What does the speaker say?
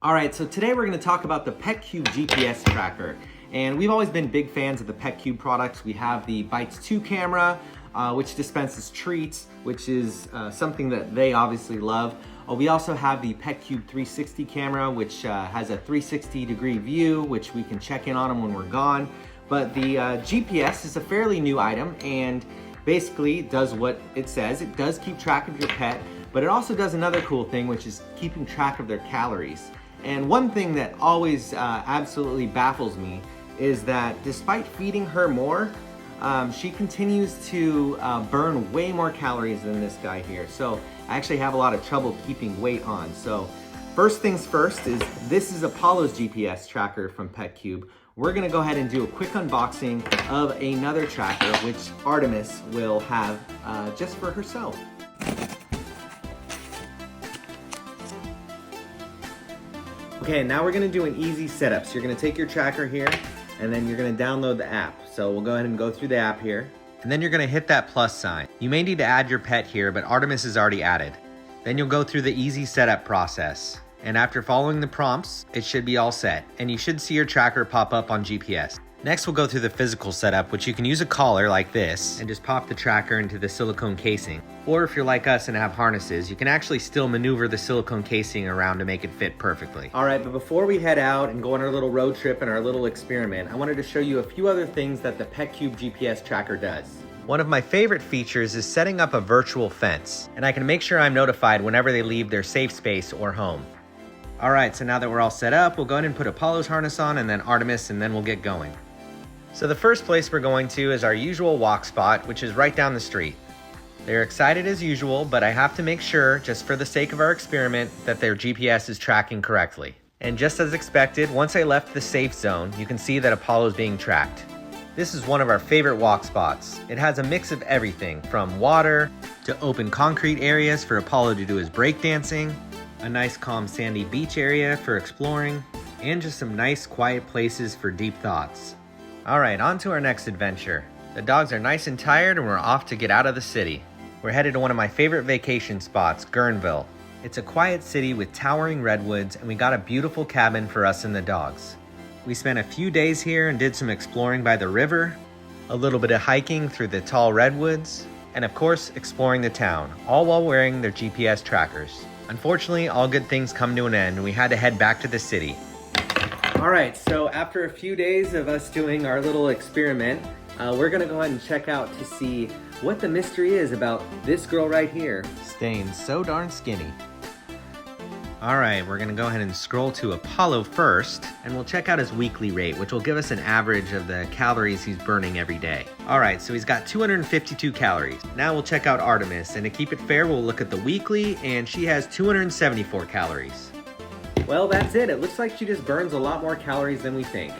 All right, so today we're going to talk about the Petcube GPS tracker. And we've always been big fans of the Petcube products. We have the Bites 2 camera, which dispenses treats, which is something that they obviously love. We also have the Petcube 360 camera, which has a 360-degree view, which we can check in on them when we're gone. But the GPS is a fairly new item and basically does what it says. It does keep track of your pet, but it also does another cool thing, which is keeping track of their calories. And one thing that always absolutely baffles me is that despite feeding her more, she continues to burn way more calories than this guy here. So I actually have a lot of trouble keeping weight on. So first things first is this is Apollo's GPS tracker from Petcube. We're gonna go ahead and do a quick unboxing of another tracker, which Artemis will have just for herself. Okay, now we're gonna do an easy setup. So you're gonna take your tracker here and then you're gonna download the app. So we'll go ahead and go through the app here. And then you're gonna hit that plus sign. You may need to add your pet here, but Artemis is already added. Then you'll go through the easy setup process. And after following the prompts, it should be all set. And you should see your tracker pop up on GPS. Next, we'll go through the physical setup, which you can use a collar like this and just pop the tracker into the silicone casing. Or if you're like us and have harnesses, you can actually still maneuver the silicone casing around to make it fit perfectly. All right, but before we head out and go on our little road trip and our little experiment, I wanted to show you a few other things that the Petcube GPS tracker does. One of my favorite features is setting up a virtual fence, and I can make sure I'm notified whenever they leave their safe space or home. All right, so now that we're all set up, we'll go ahead and put Apollo's harness on and then Artemis, and then we'll get going. So the first place we're going to is our usual walk spot, which is right down the street. They're excited as usual, but I have to make sure, just for the sake of our experiment, that their GPS is tracking correctly. And just as expected, once I left the safe zone, you can see that Apollo's being tracked. This is one of our favorite walk spots. It has a mix of everything, from water to open concrete areas for Apollo to do his breakdancing, a nice calm sandy beach area for exploring, and just some nice quiet places for deep thoughts. All right, on to our next adventure. The dogs are nice and tired and we're off to get out of the city. We're headed to one of my favorite vacation spots, Guerneville. It's a quiet city with towering redwoods, and we got a beautiful cabin for us and the dogs. We spent a few days here and did some exploring by the river, a little bit of hiking through the tall redwoods, and of course, exploring the town, all while wearing their GPS trackers. Unfortunately, all good things come to an end and we had to head back to the city. All right, so after a few days of us doing our little experiment, we're gonna go ahead and check out to see what the mystery is about this girl right here, staying so darn skinny. All right, we're gonna go ahead and scroll to Apollo first, and we'll check out his weekly rate, which will give us an average of the calories he's burning every day. All right, so he's got 252 calories. Now we'll check out Artemis, and to keep it fair, we'll look at the weekly, and she has 274 calories. Well, that's it. It looks like she just burns a lot more calories than we think.